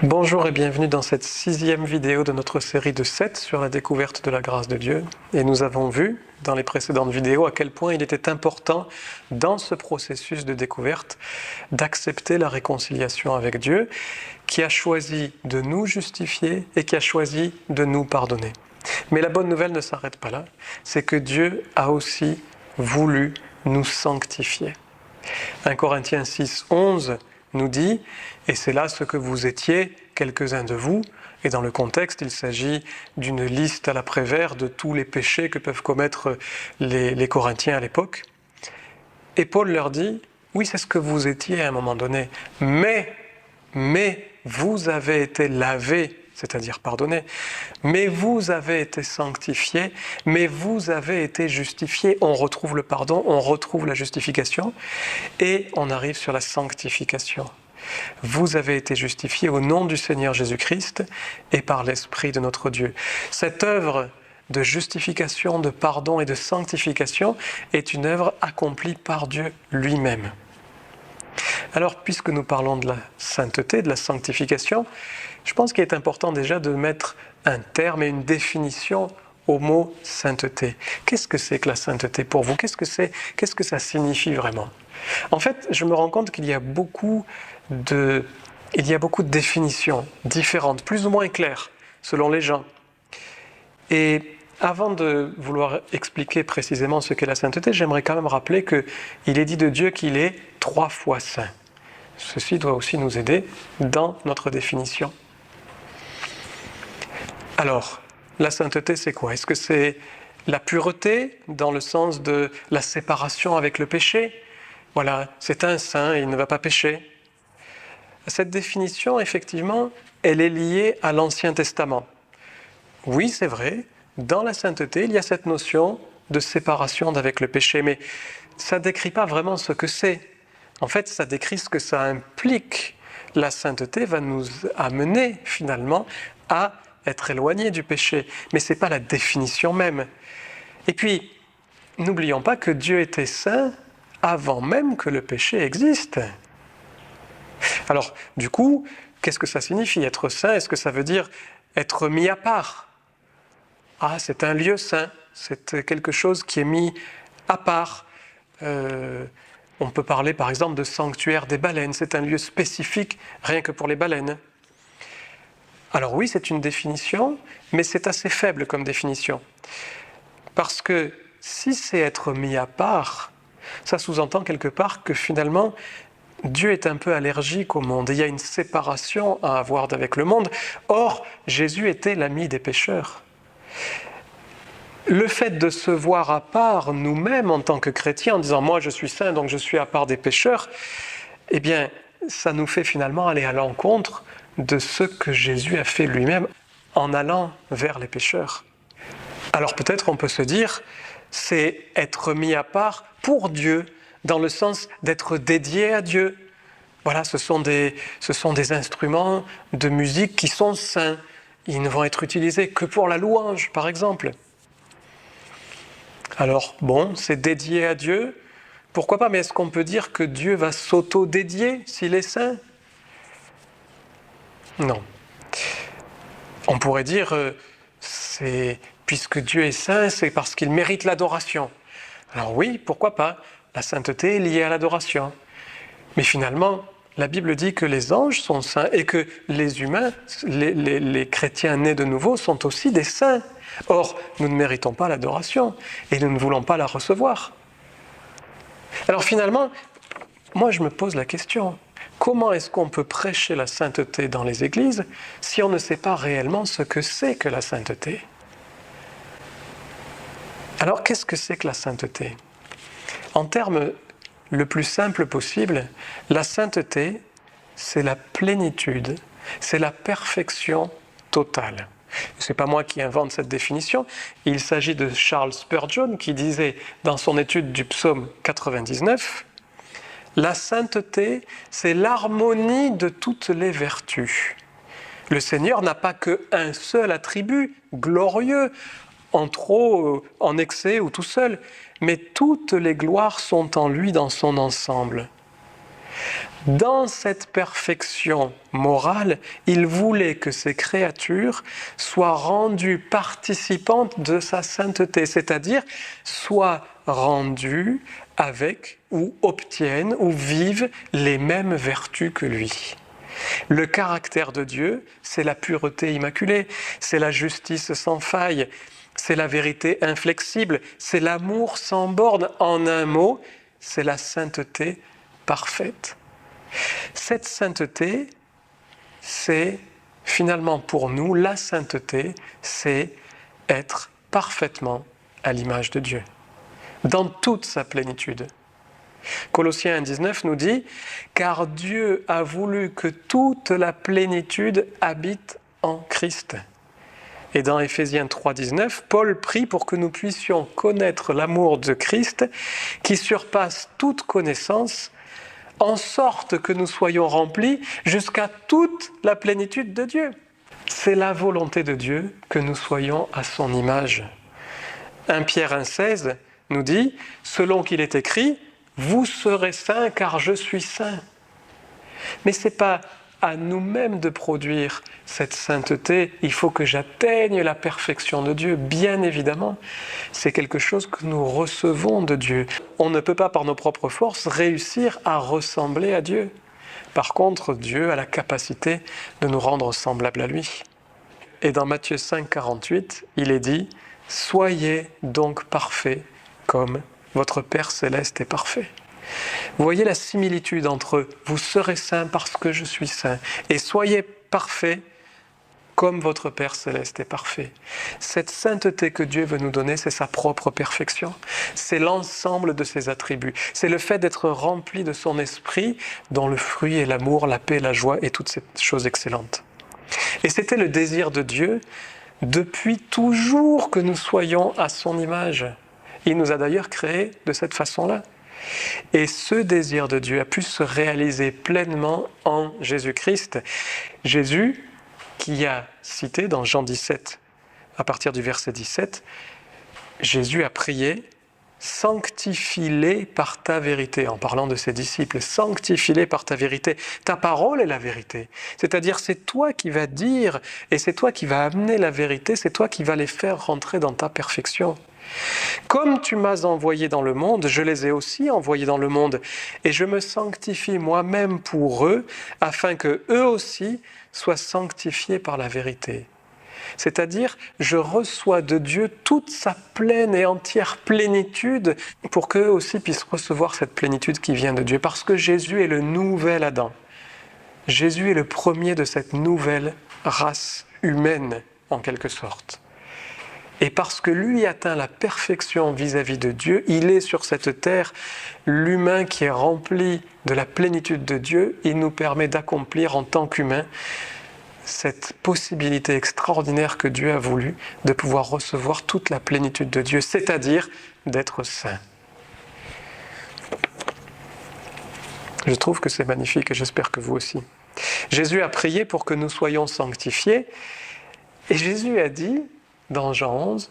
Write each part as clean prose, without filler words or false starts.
Bonjour et bienvenue dans cette 6e vidéo de notre série de 7 sur la découverte de la grâce de Dieu. Et nous avons vu dans les précédentes vidéos à quel point il était important dans ce processus de découverte d'accepter la réconciliation avec Dieu, qui a choisi de nous justifier et qui a choisi de nous pardonner. Mais la bonne nouvelle ne s'arrête pas là, c'est que Dieu a aussi voulu nous sanctifier. 1 Corinthiens 6, 11 nous dit « Et c'est là ce que vous étiez, quelques-uns de vous ». Et dans le contexte, il s'agit d'une liste à la Prévert de tous les péchés que peuvent commettre les Corinthiens à l'époque. Et Paul leur dit « Oui, c'est ce que vous étiez à un moment donné, mais vous avez été lavés ». C'est-à-dire pardonné, mais vous avez été sanctifiés, mais vous avez été justifiés. On retrouve le pardon, on retrouve la justification, et on arrive sur la sanctification. Vous avez été justifiés au nom du Seigneur Jésus-Christ et par l'Esprit de notre Dieu. Cette œuvre de justification, de pardon et de sanctification est une œuvre accomplie par Dieu lui-même. Alors, puisque nous parlons de la sainteté, de la sanctification, je pense qu'il est important déjà de mettre un terme et une définition au mot sainteté. Qu'est-ce que c'est que la sainteté pour vous ? Qu'est-ce que ça signifie vraiment ? En fait, je me rends compte qu'il y a beaucoup de définitions différentes, plus ou moins claires, selon les gens. Et avant de vouloir expliquer précisément ce qu'est la sainteté, j'aimerais quand même rappeler qu'il est dit de Dieu qu'il est 3 fois saint. Ceci doit aussi nous aider dans notre définition. Alors, la sainteté, c'est quoi ? Est-ce que c'est la pureté dans le sens de la séparation avec le péché ? Voilà, c'est un saint et il ne va pas pécher. Cette définition, effectivement, elle est liée à l'Ancien Testament. Oui, c'est vrai, dans la sainteté, il y a cette notion de séparation avec le péché, mais ça ne décrit pas vraiment ce que c'est. En fait, ça décrit ce que ça implique. La sainteté va nous amener, finalement, à être éloigné du péché. Mais ce n'est pas la définition même. Et puis, n'oublions pas que Dieu était saint avant même que le péché existe. Alors, du coup, qu'est-ce que ça signifie être saint ? Est-ce que ça veut dire être mis à part ? Ah, c'est un lieu saint, c'est quelque chose qui est mis à part. On peut parler par exemple de sanctuaire des baleines, c'est un lieu spécifique rien que pour les baleines. Alors oui, c'est une définition, mais c'est assez faible comme définition. Parce que si c'est être mis à part, ça sous-entend quelque part que finalement, Dieu est un peu allergique au monde. Et il y a une séparation à avoir avec le monde. Or, Jésus était l'ami des pécheurs. Le fait de se voir à part nous-mêmes en tant que chrétiens, en disant « moi je suis saint, donc je suis à part des pécheurs », eh bien, ça nous fait finalement aller à l'encontre de ce que Jésus a fait lui-même en allant vers les pécheurs. Alors peut-être on peut se dire, c'est être mis à part pour Dieu, dans le sens d'être dédié à Dieu. Voilà, ce sont des instruments de musique qui sont saints. Ils ne vont être utilisés que pour la louange, par exemple. Alors, bon, c'est dédié à Dieu. Pourquoi pas, mais est-ce qu'on peut dire que Dieu va s'auto-dédier s'il est saint ? Non. On pourrait dire, puisque Dieu est saint, c'est parce qu'il mérite l'adoration. Alors oui, pourquoi pas ? La sainteté est liée à l'adoration. Mais finalement, la Bible dit que les anges sont saints et que les humains, les chrétiens nés de nouveau, sont aussi des saints. Or, nous ne méritons pas l'adoration et nous ne voulons pas la recevoir. Alors finalement, moi je me pose la question, comment est-ce qu'on peut prêcher la sainteté dans les églises si on ne sait pas réellement ce que c'est que la sainteté ? Alors qu'est-ce que c'est que la sainteté ? En termes le plus simple possible, la sainteté, c'est la plénitude, c'est la perfection totale. Ce n'est pas moi qui invente cette définition, il s'agit de Charles Spurgeon qui disait dans son étude du psaume 99 « La sainteté, c'est l'harmonie de toutes les vertus. Le Seigneur n'a pas qu'un seul attribut glorieux, en trop, en excès ou tout seul, mais toutes les gloires sont en lui dans son ensemble. Dans cette perfection morale, il voulait que ces créatures soient rendues participantes de sa sainteté, c'est-à-dire soient rendues avec ou obtiennent ou vivent les mêmes vertus que lui. Le caractère de Dieu, c'est la pureté immaculée, c'est la justice sans faille, c'est la vérité inflexible, c'est l'amour sans borne. En un mot, c'est la sainteté parfaite. Cette sainteté, c'est finalement pour nous, la sainteté, c'est être parfaitement à l'image de Dieu, dans toute sa plénitude. Colossiens 1,19 nous dit « Car Dieu a voulu que toute la plénitude habite en Christ ». Et dans Éphésiens 3,19, Paul prie pour que nous puissions connaître l'amour de Christ qui surpasse toute connaissance, en sorte que nous soyons remplis jusqu'à toute la plénitude de Dieu. C'est la volonté de Dieu que nous soyons à son image. 1 Pierre 1,16 nous dit « Selon qu'il est écrit, vous serez saints car je suis saint ». Mais ce n'est pas à nous-mêmes de produire cette sainteté. Il faut que j'atteigne la perfection de Dieu, bien évidemment. C'est quelque chose que nous recevons de Dieu. On ne peut pas par nos propres forces réussir à ressembler à Dieu. Par contre, Dieu a la capacité de nous rendre semblables à lui. Et dans Matthieu 5, 48, il est dit « Soyez donc parfaits comme votre Père céleste est parfait ». Vous voyez la similitude entre « vous serez saints parce que je suis saint » et « soyez parfaits comme votre Père céleste est parfait ». Cette sainteté que Dieu veut nous donner, c'est sa propre perfection. C'est l'ensemble de ses attributs. C'est le fait d'être rempli de son esprit, dont le fruit est l'amour, la paix, la joie et toutes ces choses excellentes. Et c'était le désir de Dieu depuis toujours que nous soyons à son image. Il nous a d'ailleurs créés de cette façon-là. Et ce désir de Dieu a pu se réaliser pleinement en Jésus-Christ. Jésus, qui a cité dans Jean 17, à partir du verset 17, Jésus a prié « Sanctifie-les par ta vérité », en parlant de ses disciples. « Sanctifie-les par ta vérité ». Ta parole est la vérité. C'est-à-dire, c'est toi qui vas dire, et c'est toi qui vas amener la vérité, c'est toi qui vas les faire rentrer dans ta perfection. Comme tu m'as envoyé dans le monde, je les ai aussi envoyés dans le monde, et je me sanctifie moi-même pour eux, afin que eux aussi soient sanctifiés par la vérité. C'est-à-dire, je reçois de Dieu toute sa pleine et entière plénitude pour qu'eux aussi puissent recevoir cette plénitude qui vient de Dieu, parce que Jésus est le nouvel Adam. Jésus est le premier de cette nouvelle race humaine, en quelque sorte. Et parce que lui atteint la perfection vis-à-vis de Dieu, il est sur cette terre l'humain qui est rempli de la plénitude de Dieu. Il nous permet d'accomplir en tant qu'humain cette possibilité extraordinaire que Dieu a voulu de pouvoir recevoir toute la plénitude de Dieu, c'est-à-dire d'être saint. Je trouve que c'est magnifique et j'espère que vous aussi. Jésus a prié pour que nous soyons sanctifiés et Jésus a dit dans Jean 11,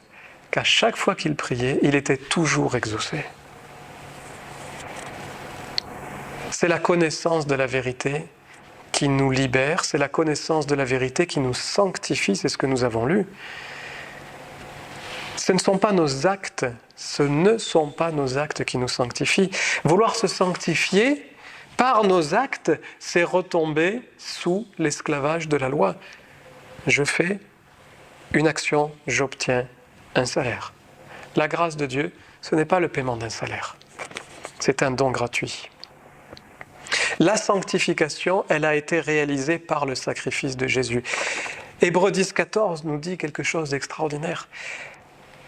qu'à chaque fois qu'il priait, il était toujours exaucé. C'est la connaissance de la vérité qui nous libère, c'est la connaissance de la vérité qui nous sanctifie, c'est ce que nous avons lu. Ce ne sont pas nos actes qui nous sanctifient. Vouloir se sanctifier par nos actes, c'est retomber sous l'esclavage de la loi. Je fais une action, j'obtiens un salaire. La grâce de Dieu, ce n'est pas le paiement d'un salaire. C'est un don gratuit. La sanctification, elle a été réalisée par le sacrifice de Jésus. Hébreux 10, 14 nous dit quelque chose d'extraordinaire.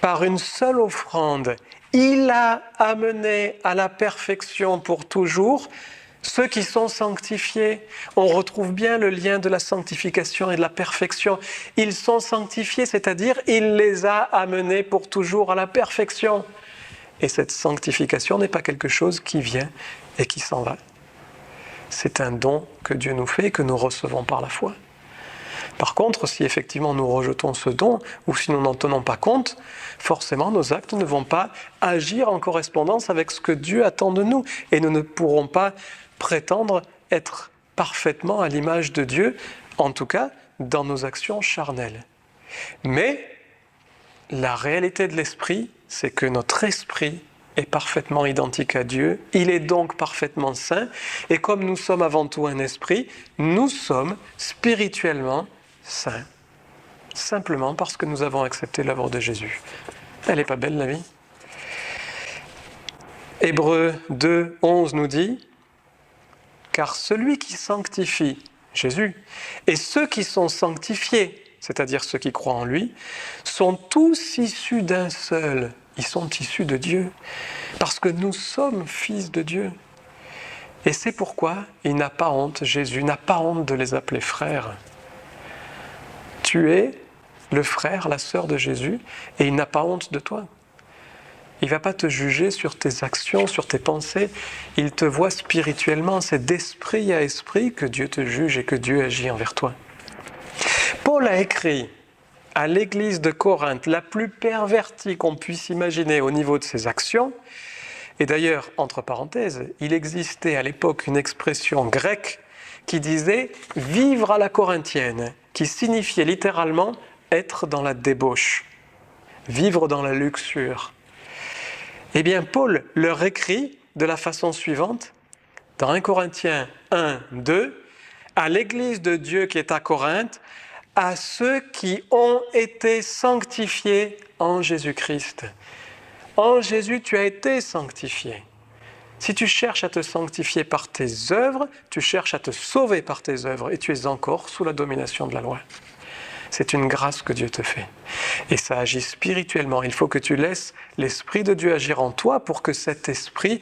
Par une seule offrande, il a amené à la perfection pour toujours ceux qui sont sanctifiés. On retrouve bien le lien de la sanctification et de la perfection. Ils sont sanctifiés, c'est-à-dire il les a amenés pour toujours à la perfection. Et cette sanctification n'est pas quelque chose qui vient et qui s'en va. C'est un don que Dieu nous fait et que nous recevons par la foi. Par contre, si effectivement nous rejetons ce don, ou si nous n'en tenons pas compte, forcément nos actes ne vont pas agir en correspondance avec ce que Dieu attend de nous, et nous ne pourrons pas prétendre être parfaitement à l'image de Dieu, en tout cas dans nos actions charnelles. Mais la réalité de l'esprit, c'est que notre esprit est parfaitement identique à Dieu, il est donc parfaitement saint, et comme nous sommes avant tout un esprit, nous sommes spirituellement saints, simplement parce que nous avons accepté l'œuvre de Jésus. Elle n'est pas belle la vie ? Hébreux 2, 11 nous dit « Car celui qui sanctifie, Jésus, et ceux qui sont sanctifiés, c'est-à-dire ceux qui croient en lui, sont tous issus d'un seul. » Ils sont issus de Dieu, parce que nous sommes fils de Dieu. Et c'est pourquoi il n'a pas honte, Jésus n'a pas honte de les appeler frères. Tu es le frère, la sœur de Jésus, et il n'a pas honte de toi. Il ne va pas te juger sur tes actions, sur tes pensées. Il te voit spirituellement. C'est d'esprit à esprit que Dieu te juge et que Dieu agit envers toi. Paul a écrit à l'église de Corinthe, la plus pervertie qu'on puisse imaginer au niveau de ses actions. Et d'ailleurs, entre parenthèses, il existait à l'époque une expression grecque qui disait « vivre à la corinthienne », qui signifiait littéralement « être dans la débauche », vivre dans la luxure. Eh bien, Paul leur écrit de la façon suivante, dans 1 Corinthiens 1, 2, à l'église de Dieu qui est à Corinthe, à ceux qui ont été sanctifiés en Jésus-Christ. En Jésus, tu as été sanctifié. Si tu cherches à te sanctifier par tes œuvres, tu cherches à te sauver par tes œuvres et tu es encore sous la domination de la loi. C'est une grâce que Dieu te fait. Et ça agit spirituellement. Il faut que tu laisses l'Esprit de Dieu agir en toi pour que cet Esprit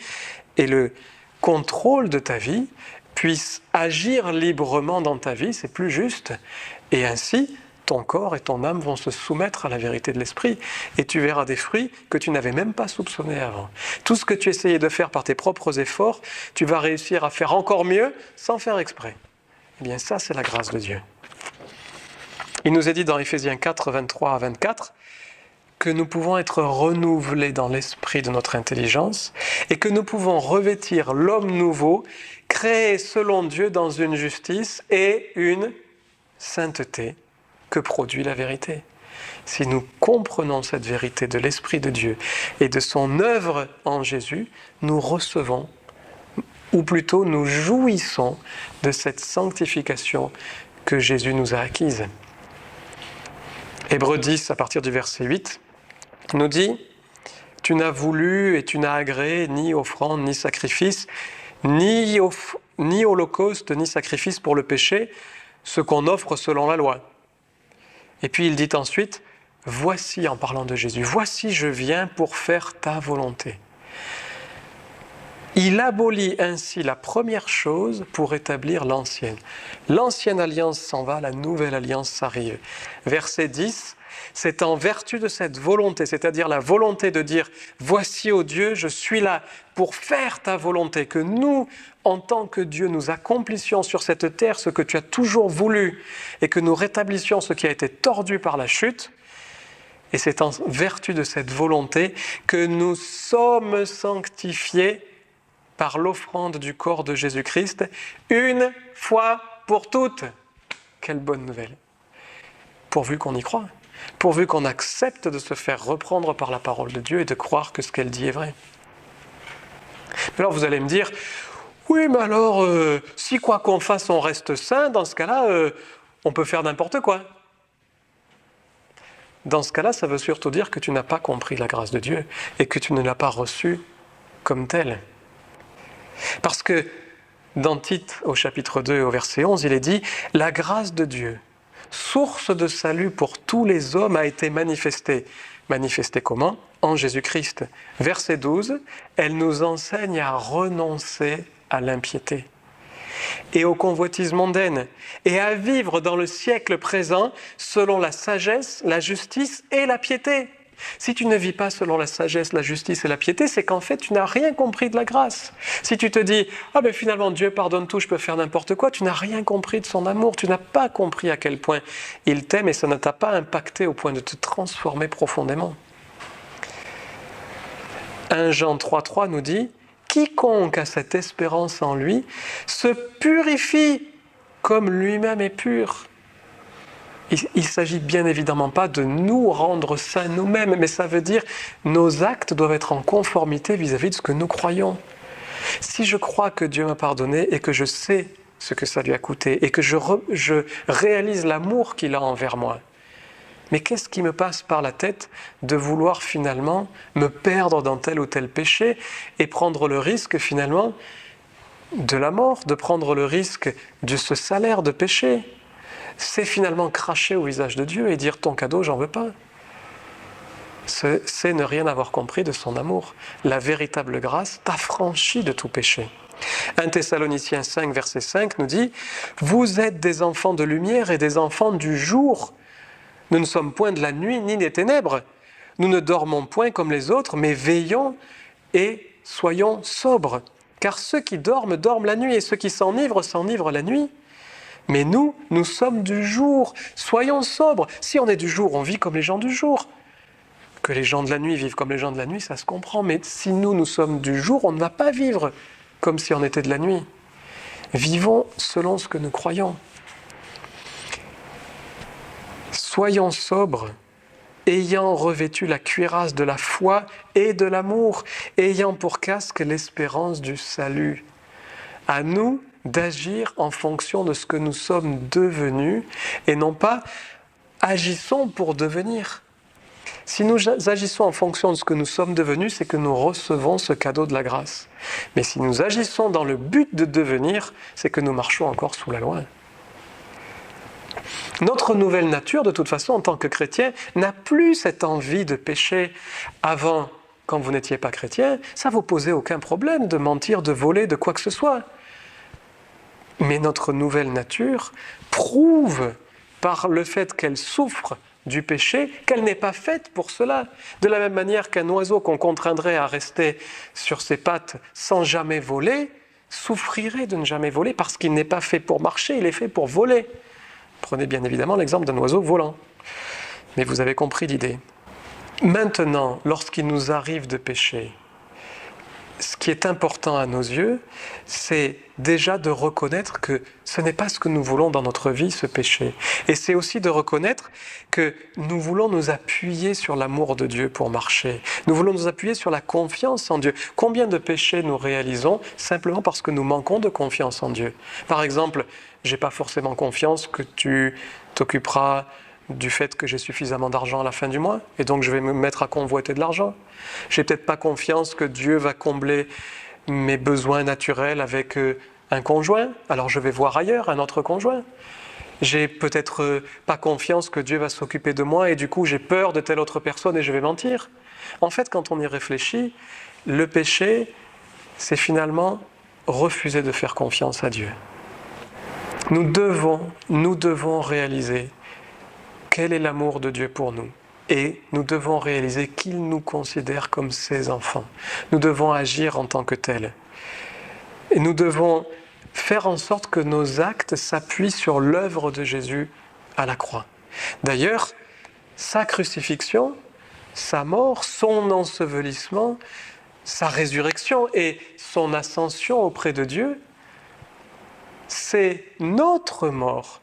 ait le contrôle de ta vie, puisse agir librement dans ta vie, c'est plus juste. Et ainsi, ton corps et ton âme vont se soumettre à la vérité de l'Esprit. Et tu verras des fruits que tu n'avais même pas soupçonnés avant. Tout ce que tu essayais de faire par tes propres efforts, tu vas réussir à faire encore mieux sans faire exprès. Eh bien ça, c'est la grâce de Dieu. Il nous est dit dans Éphésiens 4, 23 à 24, que nous pouvons être renouvelés dans l'esprit de notre intelligence et que nous pouvons revêtir l'homme nouveau, créé selon Dieu dans une justice et une sainteté que produit la vérité. Si nous comprenons cette vérité de l'Esprit de Dieu et de son œuvre en Jésus, nous recevons, ou plutôt nous jouissons de cette sanctification que Jésus nous a acquise. Hébreux 10, à partir du verset 8, nous dit « Tu n'as voulu et tu n'as agréé ni offrande, ni sacrifice, ni holocauste, ni sacrifice pour le péché, ce qu'on offre selon la loi. » Et puis il dit ensuite « Voici, en parlant de Jésus, voici je viens pour faire ta volonté. » Il abolit ainsi la première chose pour établir l'ancienne. L'ancienne alliance s'en va, la nouvelle alliance arrive. Verset 10, c'est en vertu de cette volonté, c'est-à-dire la volonté de dire « Voici, ô Dieu, je suis là pour faire ta volonté », que nous, en tant que Dieu, nous accomplissions sur cette terre ce que tu as toujours voulu et que nous rétablissions ce qui a été tordu par la chute. Et c'est en vertu de cette volonté que nous sommes sanctifiés par l'offrande du corps de Jésus-Christ, une fois pour toutes. Quelle bonne nouvelle! Pourvu qu'on y croit, pourvu qu'on accepte de se faire reprendre par la parole de Dieu et de croire que ce qu'elle dit est vrai. Alors vous allez me dire, oui, mais alors, si quoi qu'on fasse, on reste saint, dans ce cas-là, on peut faire n'importe quoi. Dans ce cas-là, ça veut surtout dire que tu n'as pas compris la grâce de Dieu et que tu ne l'as pas reçue comme telle. Parce que dans Tite, au chapitre 2, au verset 11, il est dit « La grâce de Dieu, source de salut pour tous les hommes, a été manifestée. » Manifestée comment ? En Jésus-Christ. Verset 12, elle nous enseigne à renoncer à l'impiété et aux convoitises mondaines et à vivre dans le siècle présent selon la sagesse, la justice et la piété. Si tu ne vis pas selon la sagesse, la justice et la piété, c'est qu'en fait, tu n'as rien compris de la grâce. Si tu te dis « Ah ben finalement, Dieu pardonne tout, je peux faire n'importe quoi », tu n'as rien compris de son amour, tu n'as pas compris à quel point il t'aime et ça ne t'a pas impacté au point de te transformer profondément. 1 Jean 3,3 nous dit « Quiconque a cette espérance en lui se purifie comme lui-même est pur ». Il ne s'agit bien évidemment pas de nous rendre saints nous-mêmes, mais ça veut dire que nos actes doivent être en conformité vis-à-vis de ce que nous croyons. Si je crois que Dieu m'a pardonné et que je sais ce que ça lui a coûté et que je réalise l'amour qu'il a envers moi, mais qu'est-ce qui me passe par la tête de vouloir finalement me perdre dans tel ou tel péché et prendre le risque finalement de la mort, de prendre le risque de ce salaire de péché ? C'est finalement cracher au visage de Dieu et dire « ton cadeau, j'en veux pas ». C'est ne rien avoir compris de son amour. La véritable grâce t'affranchit de tout péché. 1 Thessaloniciens 5, verset 5 nous dit « Vous êtes des enfants de lumière et des enfants du jour. Nous ne sommes point de la nuit ni des ténèbres. Nous ne dormons point comme les autres, mais veillons et soyons sobres. Car ceux qui dorment, dorment la nuit, et ceux qui s'enivrent, s'enivrent la nuit. Mais nous sommes du jour. Soyons sobres. Si on est du jour, on vit comme les gens du jour. Que les gens de la nuit vivent comme les gens de la nuit, ça se comprend. Mais si nous sommes du jour, on ne va pas vivre comme si on était de la nuit. Vivons selon ce que nous croyons. Soyons sobres, ayant revêtu la cuirasse de la foi et de l'amour, ayant pour casque l'espérance du salut. À nous d'agir en fonction de ce que nous sommes devenus et non pas agissons pour devenir. Si nous agissons en fonction de ce que nous sommes devenus, c'est que nous recevons ce cadeau de la grâce. Mais si nous agissons dans le but de devenir, c'est que nous marchons encore sous la loi. Notre nouvelle nature, de toute façon, en tant que chrétien, n'a plus cette envie de pécher. Avant, quand vous n'étiez pas chrétien, ça ne vous posait aucun problème de mentir, de voler, de quoi que ce soit. Mais notre nouvelle nature prouve, par le fait qu'elle souffre du péché, qu'elle n'est pas faite pour cela. De la même manière qu'un oiseau qu'on contraindrait à rester sur ses pattes sans jamais voler, souffrirait de ne jamais voler parce qu'il n'est pas fait pour marcher, il est fait pour voler. Prenez bien évidemment l'exemple d'un oiseau volant. Mais vous avez compris l'idée. Maintenant, lorsqu'il nous arrive de pécher, ce qui est important à nos yeux, c'est déjà de reconnaître que ce n'est pas ce que nous voulons dans notre vie, ce péché. Et c'est aussi de reconnaître que nous voulons nous appuyer sur l'amour de Dieu pour marcher. Nous voulons nous appuyer sur la confiance en Dieu. Combien de péchés nous réalisons simplement parce que nous manquons de confiance en Dieu ? Par exemple, je n'ai pas forcément confiance que tu t'occuperas du fait que j'ai suffisamment d'argent à la fin du mois, et donc je vais me mettre à convoiter de l'argent. J'ai peut-être pas confiance que Dieu va combler mes besoins naturels avec un conjoint, alors je vais voir ailleurs un autre conjoint. J'ai peut-être pas confiance que Dieu va s'occuper de moi, et du coup j'ai peur de telle autre personne et je vais mentir. En fait, quand on y réfléchit, le péché, c'est finalement refuser de faire confiance à Dieu. Nous devons réaliser quel est l'amour de Dieu pour nous. Et nous devons réaliser qu'il nous considère comme ses enfants. Nous devons agir en tant que tels. Et nous devons faire en sorte que nos actes s'appuient sur l'œuvre de Jésus à la croix. D'ailleurs, sa crucifixion, sa mort, son ensevelissement, sa résurrection et son ascension auprès de Dieu, c'est notre mort,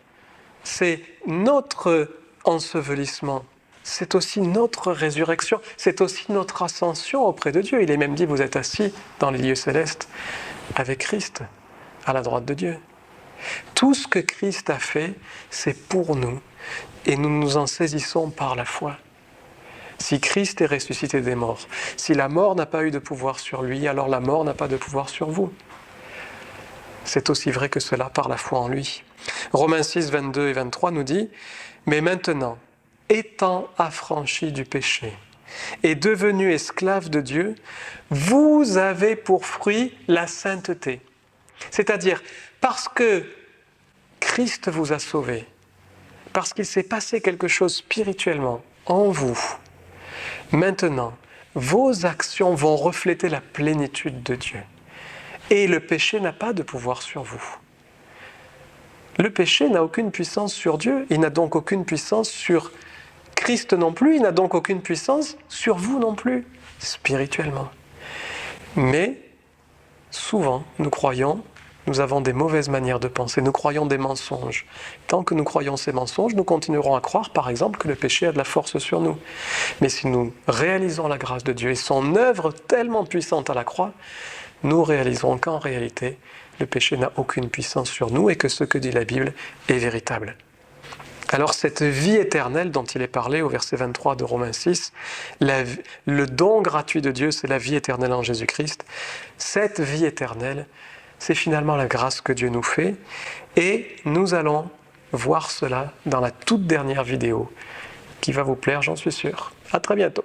c'est notre ensevelissement, c'est aussi notre résurrection, c'est aussi notre ascension auprès de Dieu. Il est même dit, vous êtes assis dans les lieux célestes avec Christ, à la droite de Dieu. Tout ce que Christ a fait, c'est pour nous, et nous nous en saisissons par la foi. Si Christ est ressuscité des morts, si la mort n'a pas eu de pouvoir sur lui, alors la mort n'a pas de pouvoir sur vous. C'est aussi vrai que cela par la foi en lui. Romains 6, 22 et 23 nous dit « Mais maintenant, étant affranchis du péché et devenus esclaves de Dieu, vous avez pour fruit la sainteté. » C'est-à-dire, parce que Christ vous a sauvés, parce qu'il s'est passé quelque chose spirituellement en vous, Maintenant, vos actions vont refléter la plénitude de Dieu. Et le péché n'a pas de pouvoir sur vous. Le péché n'a aucune puissance sur Dieu, il n'a donc aucune puissance sur Christ non plus, il n'a donc aucune puissance sur vous non plus, spirituellement. Mais souvent, nous avons des mauvaises manières de penser, nous croyons des mensonges. Tant que nous croyons ces mensonges, nous continuerons à croire, par exemple, que le péché a de la force sur nous. Mais si nous réalisons la grâce de Dieu et son œuvre tellement puissante à la croix, nous réaliserons qu'en réalité, le péché n'a aucune puissance sur nous et que ce que dit la Bible est véritable. Alors cette vie éternelle dont il est parlé au verset 23 de Romains 6, le don gratuit de Dieu, c'est la vie éternelle en Jésus-Christ. Cette vie éternelle, c'est finalement la grâce que Dieu nous fait. Et nous allons voir cela dans la toute dernière vidéo qui va vous plaire, j'en suis sûr. À très bientôt.